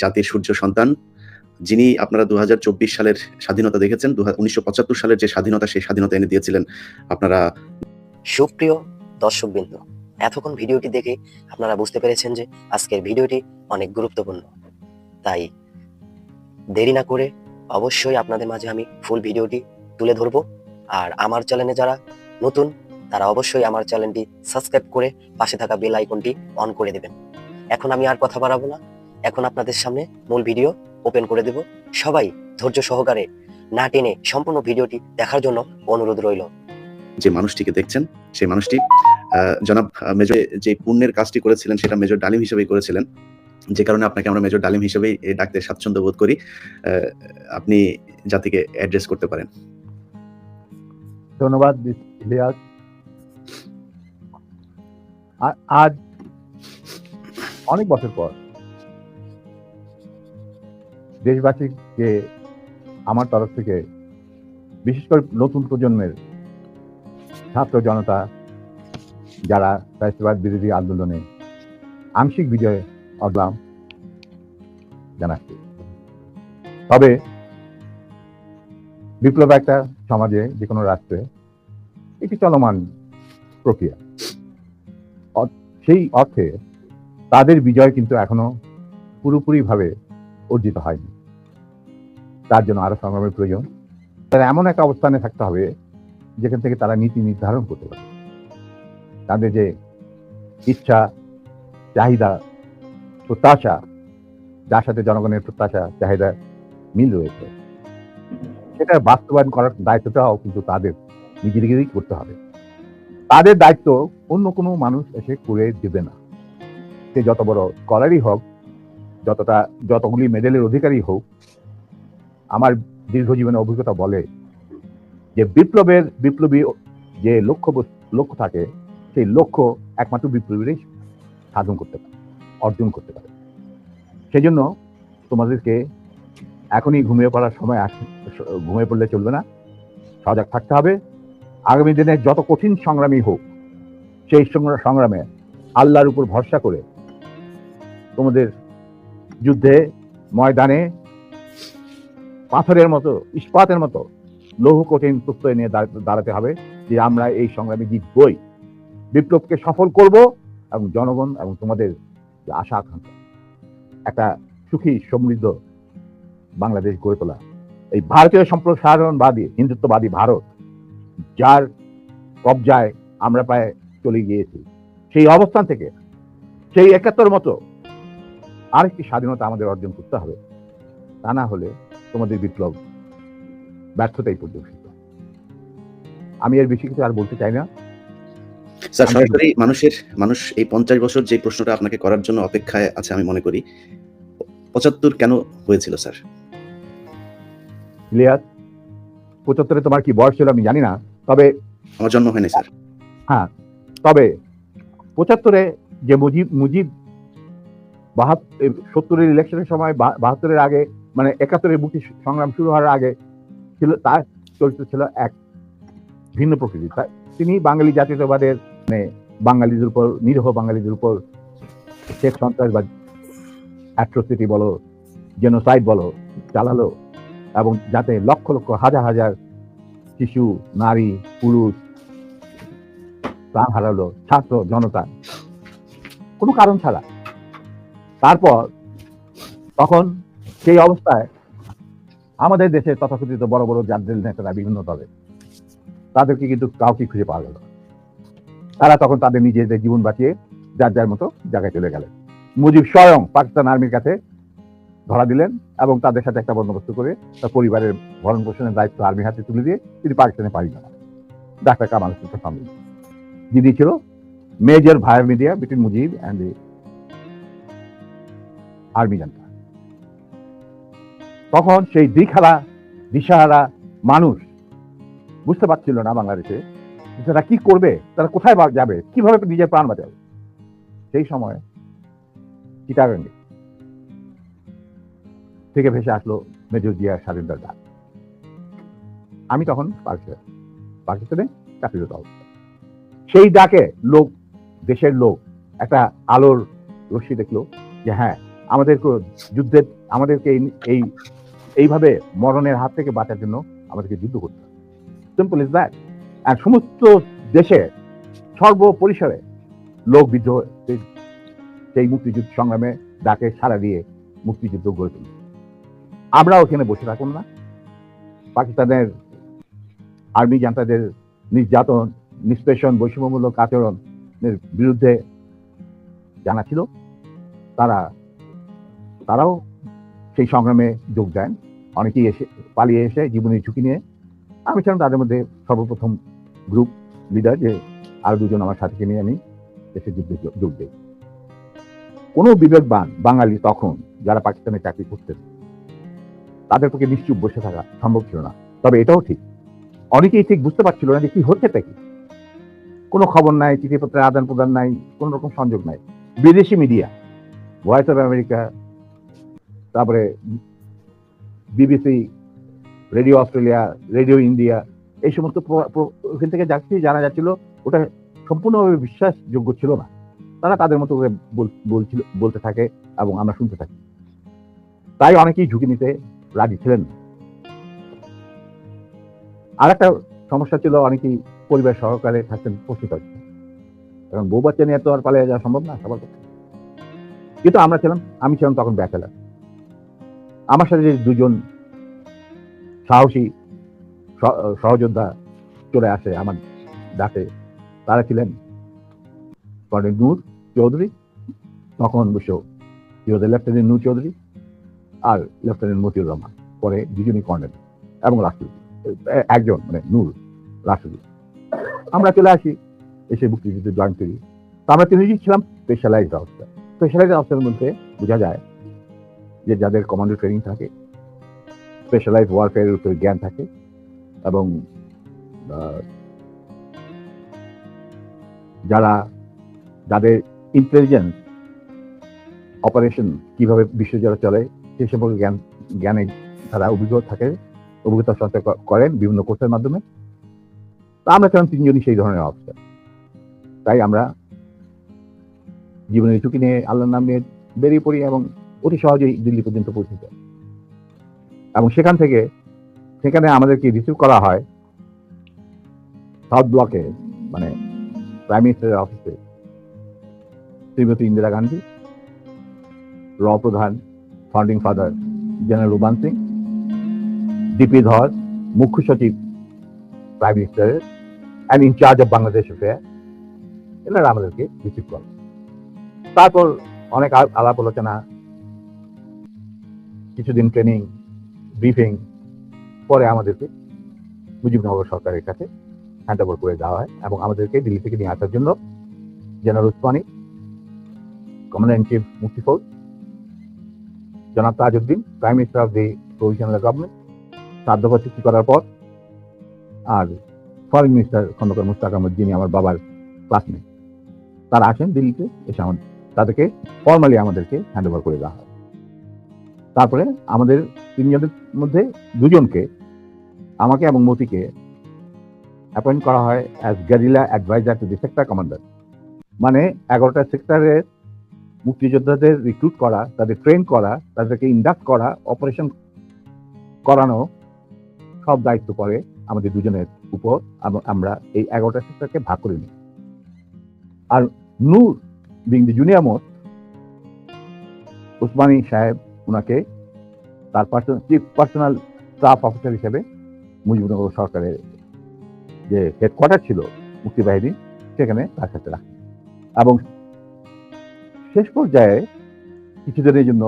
জাতির সূর্য সন্তান, যিনি আপনারা ২০২৪ সালের স্বাধীনতা দেখেছেন, ১৯৭৫ সালের যে স্বাধীনতা, সেই স্বাধীনতা এনে দিয়েছিলেন আপনারা। সুপ্রিয় দর্শকবৃন্দ, এতক্ষণ ভিডিওটি দেখে আপনারা বুঝতে পেরেছেন যে আজকের ভিডিওটি অনেক গুরুত্বপূর্ণ। তাই দেরি না করে অবশ্যই আপনাদের মাঝে আমি ফুল ভিডিওটি তুলে ধরবো। আর আমার চ্যানেলে যারা নতুন, তারা অবশ্যই আমার চ্যানেলটি সাবস্ক্রাইব করে পাশে থাকা বেল আইকনটি অন করে দেবেন। এখন আমি আর কথা বাড়াবো না, এখন আপনাদের সামনে মূল ভিডিও ওপেন করে দেব। সবাই ধৈর্য সহকারে না টেনে সম্পূর্ণ ভিডিওটি দেখার জন্য অনুরোধ রইল। যে মানুষটিকে দেখছেন, সেই মানুষটি জনাব মেজর যে পুণ্যের কাজটি করেছিলেন, সেটা মেজর ডালিম হিসেবেই করেছিলেন, যে কারণে আপনাকে আমরা মেজর ডালিম হিসেবেই ডাকতে স্বাচ্ছন্দ্য বোধ করি। আপনি জাতিকে অ্যাড্রেস করতে পারেন। ধন্যবাদ ইলিয়াস। আজ অনেক বছর পর দেশবাসীকে আমার তরফ থেকে, বিশেষ করে নতুন প্রজন্মের ছাত্র জনতা যারা ফ্যাসিবাদ বিরোধী আন্দোলনে আংশিক বিজয় অর্জন জানাচ্ছি। তবে বিপ্লব একটা সমাজে, যে কোনো রাষ্ট্রে একটি চলমান প্রক্রিয়া। সেই অর্থে তাদের বিজয় কিন্তু এখনো পুরোপুরিভাবে অর্জিত হয়নি। তার জন্য আরো সংগ্রামের প্রয়োজন। তারা এমন একটা অবস্থানে থাকতে হবে যেখান থেকে তারা নীতি নির্ধারণ করতে পারে। তাদের যে ইচ্ছা, চাহিদা, প্রত্যাশা, যার সাথে জনগণের প্রত্যাশা চাহিদা মিল রয়েছে, সেটা বাস্তবায়ন করার দায়িত্বটাও কিন্তু তাদের নিজেদেরই করতে হবে। তাদের দায়িত্ব অন্য কোনো মানুষ এসে করে দেবে না। সে যত বড় স্কলারই হোক, যতগুলি মেডেলের অধিকারী হোক, আমার দীর্ঘ জীবনের অভিজ্ঞতা বলে যে বিপ্লবী যে লক্ষ্য থাকে, সেই লক্ষ্য একমাত্র বিপ্লবীরাই সাধন করতে পারে, অর্জন করতে পারে। সেই জন্য তোমাদেরকে এখনই ঘুমিয়ে পড়ার সময়, ঘুমিয়ে পড়লে চলবে না, সজাগ থাকতে হবে। আগামী দিনে যত কঠিন সংগ্রামী হোক, সেই সংগ্রামে আল্লাহর উপর ভরসা করে তোমাদের যুদ্ধে ময়দানে পাথরের মতো, ইস্পাতের মতো লৌহ কঠিন প্রত্যয় নিয়ে দাঁড়াতে হবে যে আমরা এই সংগ্রামে জিতবই, বিপ্লবকে সফল করব এবং জনগণ এবং তোমাদের যে আশা আকাঙ্ক্ষা, একটা সুখী সমৃদ্ধ বাংলাদেশ গড়ে তোলা। এই ভারতীয় সম্প্রসারণবাদী হিন্দুত্ববাদী ভারত, যার কবজায় আমরা প্রায় চলে গিয়েছি, সেই অবস্থান থেকে সেই ৭১ মতো আরেকটি স্বাধীনতা আমাদের অর্জন করতে হবে। তা না হলে তোমাদের বিপ্লব ব্যর্থতাই পর্যবেসিত। আমি এর বেশি কিছু আর বলতে চাই না স্যার। সরাসরি মানুষ এই ৫০ বছর যে প্রশ্নটা আপনাকে করার জন্য অপেক্ষায় আছে, আমি মনে করি ৭৫ কেন হয়েছিল স্যার? ইলিয়াস, ৭৫ তোমার কি বয়স ছিল আমি জানি না, তবে আমার জন্ম হয়নি স্যার। হ্যাঁ, তবে ৭৫ যে মুজিব ৭০-এর ইলেকশনের সময়, ৭২-এর আগে, মানে ৭১-এর মুক্তি সংগ্রাম শুরু হওয়ার আগে ছিল, তার চরিত্র ছিল এক ভিন্ন প্রকৃতি। তিনি বাঙালি জাতীয়তাবাদের, মানে বাঙালিদের উপর, নিরীহ বাঙালিদের উপর শেখ সন্ত্রাসবাদ, অ্যাট্রোসিটি বলো, জেনোসাইড বলো, চালালো, এবং যাতে লক্ষ লক্ষ হাজার হাজার শিশু, নারী, পুরুষ প্রাণ হারালো, ছাত্র জনতা, কোনো কারণ ছাড়া। তারপর তখন সেই অবস্থায় আমাদের দেশে তথাকথিত বড় বড় জাতীয় নেতারা বিভিন্ন দলে, তাদেরকে কিন্তু কাউকে খুঁজে পাওয়া গেল। তারা তখন তাদের নিজেদের জীবন বাঁচিয়ে যার যার মতো জায়গায় চলে গেলেন। মুজিব স্বয়ং পাকিস্তান আর্মির কাছে ধরা দিলেন এবং তাদের সাথে একটা বন্দোবস্ত করে তার পরিবারের ভরণ পোষণের দায়িত্ব আর্মির হাতে তুলে দিয়ে তিনি পাকিস্তানে পাড়ি জমান। ডাক্তার কামাল হোসেন ফাহমি, যিনি ছিল major via media between Mujib and the army junta. তখন সেই দিশাহারা মানুষ বুঝতে পারছিল না বাংলাদেশে তারা কি করবে, তারা কোথায় যাবে, কিভাবে নিজের প্রাণ বাঁচাবে। সেই সময় চিটাগাঙ্গে থেকে ভেসে আসলো মেজর জিয়ার স্বাধীনতার ডাক। আমি তখন পাকিস্তানে চাকরিরত অবস্থা। সেই ডাকে দেশের লোক একটা আলোর রশ্মি দেখলো যে হ্যাঁ, আমাদেরকে যুদ্ধের আমাদেরকে এইভাবে মরণের হাত থেকে বাঁচার জন্য আমাদেরকে যুদ্ধ করতে হবে। Simple is that. আর সমস্ত দেশে সর্বপরিসরে লোক বিদ্রোহ সেই মুক্তিযুদ্ধ সংগ্রামে ডাকে সাড়া দিয়ে মুক্তিযুদ্ধ গড়ে তুলি। আমরাও এখানে বসে থাকুন না। পাকিস্তানের আর্মি জান্তাদের নির্যাতন, নিষ্পেষণ, বৈষম্যমূলক আচরণের বিরুদ্ধে জানা ছিল, তারাও সেই সংগ্রামে যোগ দেন। অনেকেই পালিয়ে এসে জীবনের ঝুঁকি নিয়ে। আমি ছিলাম তাদের মধ্যে সর্বপ্রথম গ্রুপ লিডার, যে আরো দুজন আমার সাথীকে নিয়ে আমি এসে যুদ্ধে যোগ দিই। কোনো বিবেকবান বাঙালি তখন যারা পাকিস্তানে চাকরি করতেন তাদের পক্ষে নিশ্চুপ বসে থাকা সম্ভব ছিল না। তবে এটাও ঠিক, অনেকেই ঠিক বুঝতে পারছিল না যে কি হচ্ছে কি। কোনো খবর নাই, চিঠিপত্রের আদান প্রদান নাই, কোন রকম সংযোগ নাই। বিদেশি মিডিয়া, ভয়েস অফ আমেরিকা, তারপরে BBC, radio Australia, radio India, এই সমস্ত ওখান থেকে যা কিছু জানা যাচ্ছিল ওটা সম্পূর্ণভাবে বিশ্বাসযোগ্য ছিল না। তারা তাদের মতো করে বলতে থাকে এবং আমরা শুনতে থাকি। তাই অনেকেই ঝুঁকি নিতে রাজি ছিলেন না। আর একটা সমস্যা ছিল, অনেকেই পরিবার সহকারে থাকতেন প্রস্তুত হচ্ছে, কারণ বউ বাচ্চা নিয়ে তো আর পালিয়ে যাওয়া সম্ভব না সবার পক্ষে। কিন্তু আমি ছিলাম তখন ব্যাচেলার। আমার সাথে যে দুজন সাহসী সহযোদ্ধা চলে আসে আমার ডাকে, তারা ছিলেন কর্নেল নূর চৌধুরী, তখন অবশ্য লেফটেন্যান্ট নূর চৌধুরী আর লেফটেন্যান্ট মতিউর রহমান, পরে দুজনই কর্নেল, এবং রাষ্ট্রপতি একজন, মানে নূর রাষ্ট্রপতি। আমরা চলে আসি, এসে মুক্তিযুদ্ধে জয়েন করি। তো আমরা তিনজনই ছিলাম স্পেশালাইজড অফিসার। স্পেশালাইজড অফিসারের মধ্যে বোঝা যায় যে যাদের কমান্ডো ট্রেনিং থাকে, স্পেশালাইজড ওয়ারফেয়ারের উপরে জ্ঞান থাকে, এবং যাদের ইন্টেলিজেন্স অপারেশন কিভাবে বিশ্বজুড়ে চলে সেই সম্পর্কে জ্ঞানে তারা অভিজ্ঞতা সঞ্চয় করেন বিভিন্ন কোর্সের মাধ্যমে। তা আমরা ছিলাম তিনজনই সেই ধরনের অফিসার। তাই আমরা জীবনের ঝুঁকি নিয়ে আল্লাহর নাম নিয়ে বেরিয়ে পড়ি এবং অতি সহজেই দিল্লি পর্যন্ত পৌঁছে যায়। এবং সেখানে আমাদেরকে রিসিভ করা হয় সাউথ ব্লকে, মানে প্রাইম মিনিস্টারের অফিসে শ্রীমতী ইন্দিরা গান্ধী, র প্রধান founding father general Uban Singh, DP Dhar, মুখ্য সচিব প্রাইম মিনিস্টারের and incharge of Bangladesh affair, এনারা আমাদেরকে রিসিভ করে। তারপর অনেক আলাপ আলোচনা, কিছুদিন ট্রেনিং, ব্রিফিং, পরে আমাদেরকে মুজিবনগর সরকারের কাছে হ্যান্ড ওভার করে দেওয়া হয় এবং আমাদেরকে দিল্লি থেকে নিয়ে আসার জন্য general Osmani, commander in chief Mukti Fauj, জনাব Tajuddin, prime minister of the provisional government, সাধ্যপর চুক্তি করার পর, আর ফরেন মিনিস্টার খন্দকার মুশতাক আহমদ, যিনি আমার বাবার ক্লাসমেট, তারা আসেন দিল্লিতে। এসে তাদেরকে ফর্মালি আমাদেরকে হ্যান্ড ওভার করে দেওয়া হয়। তারপরে আমাদের তিনজনের মধ্যে দুজনকে, আমাকে এবং মতিকে, অ্যাপয়েন্ট করা হয় as guerrilla adviser to the sector commander. মানে 11টা সেক্টরের মুক্তিযোদ্ধাদের রিক্রুট করা, তাদের ট্রেন করা, তাদেরকে ইন্ডাক্ট করা, অপারেশন করানো, সব দায়িত্ব পড়ে আমাদের দুজনের উপর। আমরা এই 11টা সেক্টরকে ভাগ করে নিই। আর Noor being the junior most, Osmani সাহেব ওনাকে তার চিফ পার্সোনাল স্টাফ অফিসার হিসেবে মুজিবনগর সরকারের যে হেডকোয়ার্টার ছিল মুক্তিবাহিনী, সেখানে তার সাথে রাখে। এবং শেষ পর্যায়ে কিছুদিনের জন্য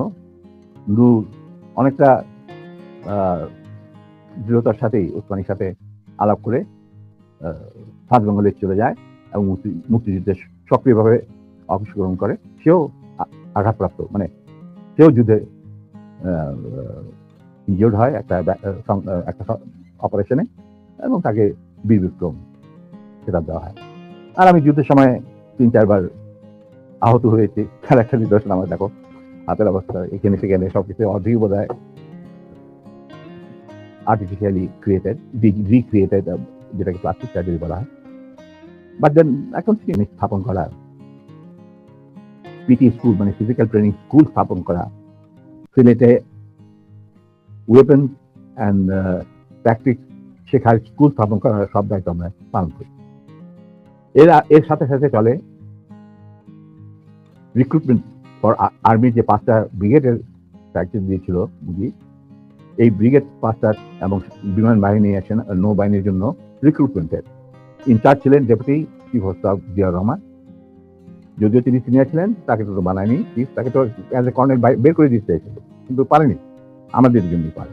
নূর অনেকটা দৃঢ়তার সাথেই উসমানীর সাথে আলাপ করে সাত বেঙ্গলে চলে যায় এবং মুক্তিযুদ্ধে সক্রিয়ভাবে অংশগ্রহণ করে। সেও আঘাতপ্রাপ্ত, মানে সেও যুদ্ধে ইনজিওর্ড হয় একটা অপারেশনে, এবং তাকে বীর বিক্রম খেতাব দেওয়া হয়। আর আমি যুদ্ধের সময় 3-4 বার আহত হয়েছি। তার একটা নিদর্শন আমার দেখো, হাতের অবস্থা এখানে সেখানে সবকিছু অর্ধেক বোধ হয় আর্টিফিশিয়ালি রিক্রিয়েটেড, যেটাকে প্লাস্টিক সার্জারি বলা হয়। বাট দেন এখন স্থাপন করা পিটি স্কুল মানে ফিজিক্যাল ট্রেনিং স্কুল স্থাপন করা, সিলেটে ওয়েপন অ্যান্ড প্র্যাকটিস শেখার স্কুল স্থাপন করার সব দায়িত্ব আমরা পালন করি। এর সাথে সাথে চলে রিক্রুটমেন্ট ফর আর্মির যে 5টা ব্রিগেডের দায়িত্ব দিয়েছিল মুজিব, এই ব্রিগেড 5টা এবং বিমান বাহিনী আছেন নৌবাহিনীর জন্য রিক্রুটমেন্টের ইনচার্জ ছিলেন deputy chief of staff Ziaur Rahman. যদিও তিনি সিনিয়র ছিলেন, তাকে তো বানায়নি চিফ, তাকে তো অ্যাজ এ কর্নেল বের করে দিতে চাইছিল, কিন্তু পারেনি, আমাদের জন্যই পারে।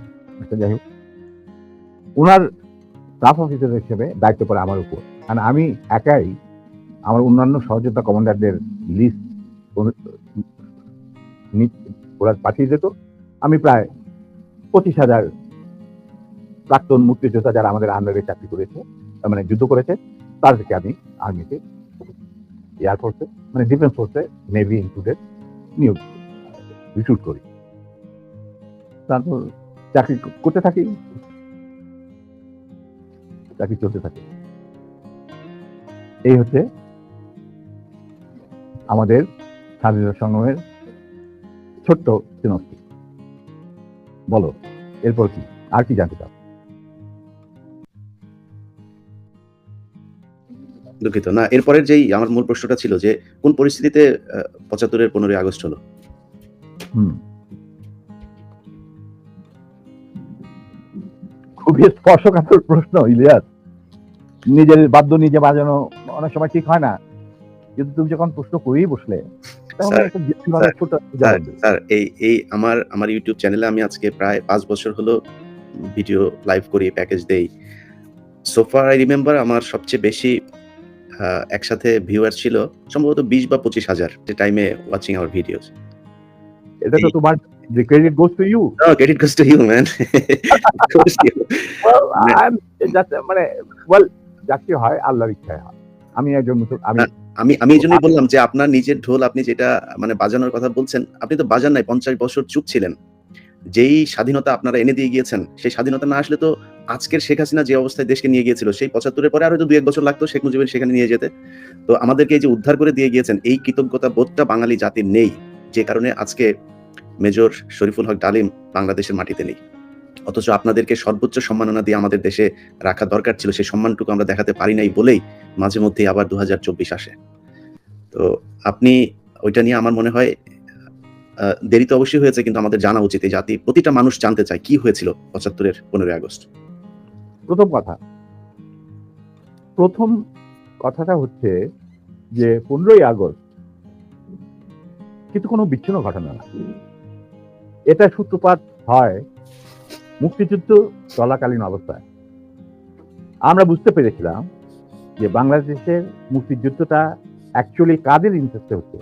যাই হোক, ওনার স্টাফ অফিসার হিসেবে দায়িত্ব পড়ে আমার উপর। কারণ আমি একাই আমার অন্যান্য সহযোদ্ধা কমান্ডারদের লিস্ট ওরা পাঠিয়ে যেত। আমি প্রায় 25,000 প্রাক্তন মুক্তিযোদ্ধা যারা আমাদের আন্ডারে চাকরি করেছে, মানে যুদ্ধ করেছে, তাদেরকে আমি আর্মিতে, এয়ারফোর্সে, মানে ডিফেন্স ফোর্সে, নেভি ইনক্লুডেড নিয়োগ রিক্রুট করি। তারপর চাকরি করতে থাকি, চাকরি চলতে থাকে। এই হচ্ছে আমাদের স্বাধীনতা সংগ্রামের ছোট্ট সিনপসিস। বলো এরপর কি, আর কি জানতে চাও? দুঃখিত না, এরপরের যেই আমার মূল প্রশ্নটা ছিল যে কোন পরিস্থিতিতে 75-এর 15ই আগস্ট হলো? খুবই স্পর্শকাতর প্রশ্ন ইলিয়াস। নিজের বাদ্য নিজে বাজানো অনেক সময় ঠিক হয় না, কিন্তু তুমি যখন প্রশ্ন করেই বসলে স্যার, এই আমার ইউটিউব চ্যানেলে আমি আজকে প্রায় 5 বছর হলো ভিডিও লাইভ করি, প্যাকেজ দেই। সো ফার আই রিমেম্বার আমার সবচেয়ে বেশি একসাথে ভিউয়ার ছিল সম্ভবত 20 বা 25,000 যে টাইমে ওয়াচিং আওয়ার ভিডিওস। এটা তো তোমার, the credit goes to you. No, credit goes to you, man. It goes to you. Well, মানে যাকে হয় আল্লাহর ইচ্ছায় হয়। আমি একজন আমি এই জন্যই বললাম যে আপনার নিজের ঢোল আপনি যেটা মানে বাজানোর কথা বলছেন, আপনি তো বাজান নাই, 50 বছর চুপ ছিলেন। যেই স্বাধীনতা আপনারা এনে দিয়ে গিয়েছেন, সেই স্বাধীনতা না আসলে তো আজকের শেখ হাসিনা যে অবস্থায় দেশকে নিয়ে গিয়েছিল, সেই 75-এর পরে আরো 2-1 বছর লাগতো শেখ মুজিবের সেখানে নিয়ে যেতে। তো আমাদেরকে এই যে উদ্ধার করে দিয়ে গিয়েছেন, এই কৃতজ্ঞতা বোধটা বাঙালি জাতির নেই, যে কারণে আজকে মেজর শরীফুল হক ডালিম বাংলাদেশের মাটিতে নেই। অথচ আপনাদেরকে সর্বোচ্চ সম্মাননা দিয়ে আমাদের দেশে রাখা দরকার ছিল, সেই সম্মানটুকু আমরা দেখাতে পারি নাই বলেই মাঝে মধ্যেই আবার 2024 আসে। তো আপনি ওইটা নিয়ে আমার মনে হয় দেরি তো অবশ্যই হয়েছে, কিন্তু আমাদের জানা উচিত, এই জাতি প্রতিটা মানুষ জানতে চায় কি হয়েছিল 75-এর 15ই আগস্ট। প্রথম কথাটা হচ্ছে যে 15ই আগস্ট কিন্তু কোনো বিচ্ছিন্ন ঘটনা না। এটা সূত্রপাত হয় মুক্তিযুদ্ধ চলাকালীন অবস্থায়। আমরা বুঝতে পেরেছিলাম যে বাংলাদেশের মুক্তিযুদ্ধটা অ্যাকচুয়ালি কাদের ইন্টারেস্টে হচ্ছে।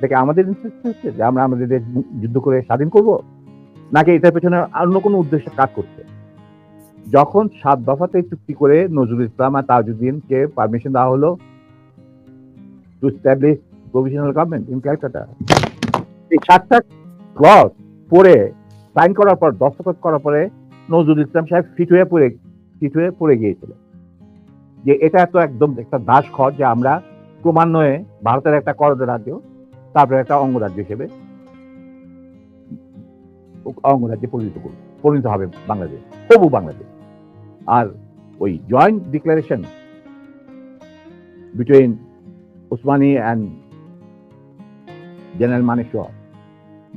দেখে আমাদের ইন্টারেস্টে হচ্ছে যে আমরা আমাদের দেশ যুদ্ধ করে স্বাধীন করব, নাকি এটার পেছনে অন্য কোনো উদ্দেশ্যে কাজ করছে। যখন 7 দফাতে চুক্তি করে নজরুল ইসলাম আর তাজউদ্দিনকে পারমিশন দেওয়া হলো to establish provisional government in Calcutta, এই 7টা ক্লজ পড়ে সাইন করার পর, দস্তখত করার পরে নজরুল ইসলাম সাহেব ফিট হয়ে পড়ে গিয়েছিল যে এটা তো একদম একটা দাস খর, যে আমরা ক্রমান্বয়ে ভারতের একটা করদ রাজ্য, তারপরে একটা অঙ্গরাজ্য হিসেবে অঙ্গরাজ্যে পরিণত হবে বাংলাদেশ, তবু বাংলাদেশ। আর ওই joint declaration between Usmani and general Manekshaw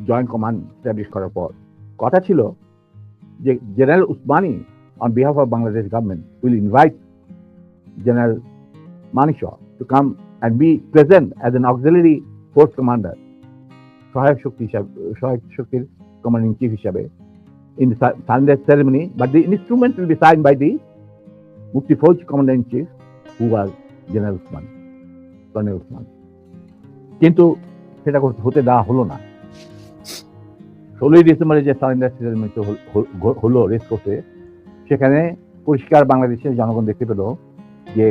joint command establish করার পর কথা ছিল যে general Usmani on behalf of Bangladesh government will invite General Manekshaw to come and be present as an auxiliary force commander, সহায়ক শক্তির commanding chief হিসাবে in the surrender ceremony, but the instrument will be signed by the Mukti Fauj commander in chief who was General Usmani, Colonel Usmani. কিন্তু সেটা হতে দেওয়া হলো না। 16ই ডিসেম্বরে যে সারেন্ডার সেরেমনি হলো রেস কোর্সে, সেখানে পরিষ্কার বাংলাদেশের জনগণ দেখতে পেল যে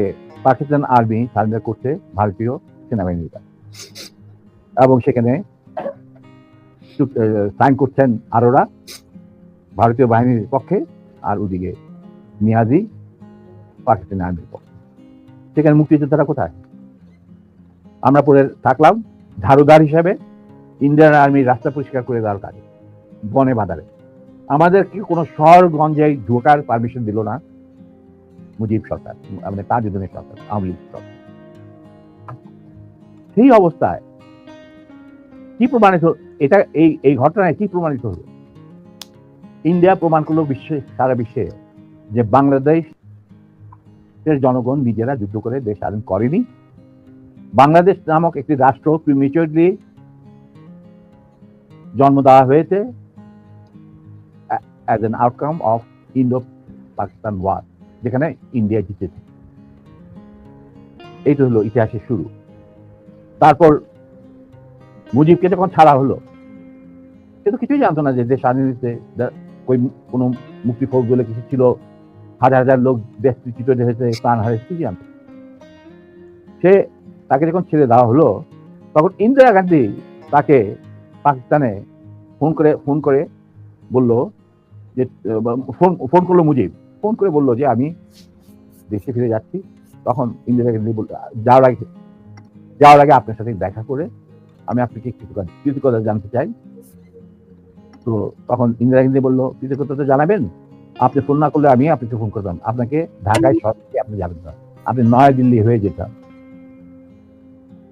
পাকিস্তান আর্মি সারেন্ডার করছে ভারতীয় সেনাবাহিনীর কাছে, এবং সেখানে সাইন করছেন আরোরা ভারতীয় বাহিনীর পক্ষে, আর ওদিকে নিয়াজি পাকিস্তানি আর্মির পক্ষে। সেখানে মুক্তিযোদ্ধারা কোথায়? আমরা পরে থাকলাম ঝাড়ুদার হিসাবে ইন্ডিয়ান আর্মির রাস্তা পরিষ্কার করে দেওয়ার কাজে বনে বাজারে আমাদেরকে কোনো শহরগঞ্জে ঢোকার পারমিশন দিল না মুজিব সরকার, মানে তাজউদ্দিনের সরকার, আওয়ামী লীগ সরকার। সেই অবস্থায় কি প্রমাণিত, এটা এই ঘটনায় কি প্রমাণিত হলো? ইন্ডিয়া প্রমাণ করলো সারা বিশ্বে যে বাংলাদেশের জনগণ নিজেরা যুদ্ধ করে দেশ স্বাধীন করেনি। বাংলাদেশ নামক একটি রাষ্ট্র প্রিমেচুরলি জন্ম দেওয়া হয়েছে as an outcome of Indo Pakistan war, যেখানে ইন্ডিয়া জিতেছে। এইটা হলো ইতিহাসের শুরু। তারপর মুজিবকে যখন ছাড়া হলো, সে তো কিছুই জানতো না যে দেশ স্বাধীন হয়েছে, কোনো মুক্তিফৌজ বলে কিছু ছিল, হাজার হাজার লোক দেশচ্যুত হয়েছে, প্রাণ হারিয়েছে, কি জানতো। তাকে যখন ছেড়ে দেওয়া হলো, তখন ইন্দিরা গান্ধী তাকে পাকিস্তানে ফোন করে বলল যে, ফোন করলো মুজিব, ফোন করে বললো যে আমি দেশে ফিরে যাচ্ছি। তখন ইন্দিরা গান্ধী বলল, যাওয়ার আগে আপনার সাথে দেখা করে আমি আপনাকে কৃতজ্ঞতা জানতে চাই। তো তখন ইন্দিরা গান্ধী বললো, কৃতজ্ঞতা জানাবেন, আপনি ফোন না করলে আমি আপনাকে ফোন করতাম, আপনাকে ঢাকায় সরাসরি আপনি যাবেন না, আপনি নয়াদিল্লি হয়ে যেতাম।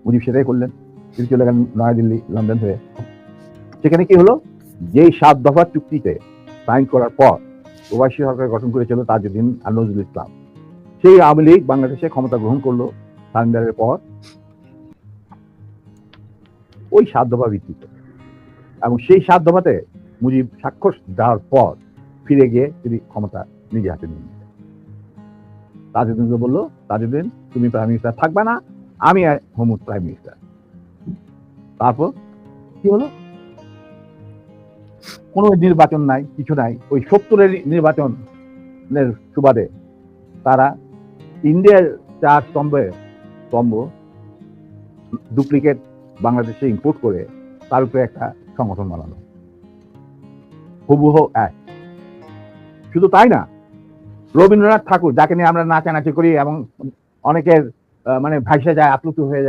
মুজিব সেটাই করলেন, তিনি চলে গেলেন নয়াদিল্লি, লন্ডন হয়ে। সেখানে কি হলো, যেই 7 দফা চুক্তিতে সাইন করার পর প্রবাসী সরকার গঠন করেছিল তাজউদ্দিন আর নজরুল ইসলাম, সেই আওয়ামী লীগ বাংলাদেশে ক্ষমতা গ্রহণ করলো সারেন্ডারের পর ওই 7 দফা ভিত্তিতে। এবং সেই 7 দফাতে মুজিব স্বাক্ষর দেওয়ার পর ফিরে গিয়ে তিনি ক্ষমতা নিজে হাতে নিয়ে নিলেন। তাজউদ্দিনকে বললো, তাজউদ্দিন তুমি প্রাইম মিনিস্টার থাকবে না, আমি হব প্রাইম মিনিস্টার। তারপর কি হলো, কোনো নির্বাচন নাই, কিছু নাই। ওই 70-এর নির্বাচনের সুবাদে তারা ইন্ডিয়ার 4 স্তম্ভ ডুপ্লিকেট বাংলাদেশে ইম্পোর্ট করে তার উপরে একটা সংগঠন বানানো, হুবহু এক। শুধু তাই না, রবীন্দ্রনাথ ঠাকুর, যাকে নিয়ে আমরা নাচানাচি করি এবং অনেকের মানে ভাইসা যায়, আপ্লুত হয়ে যায়,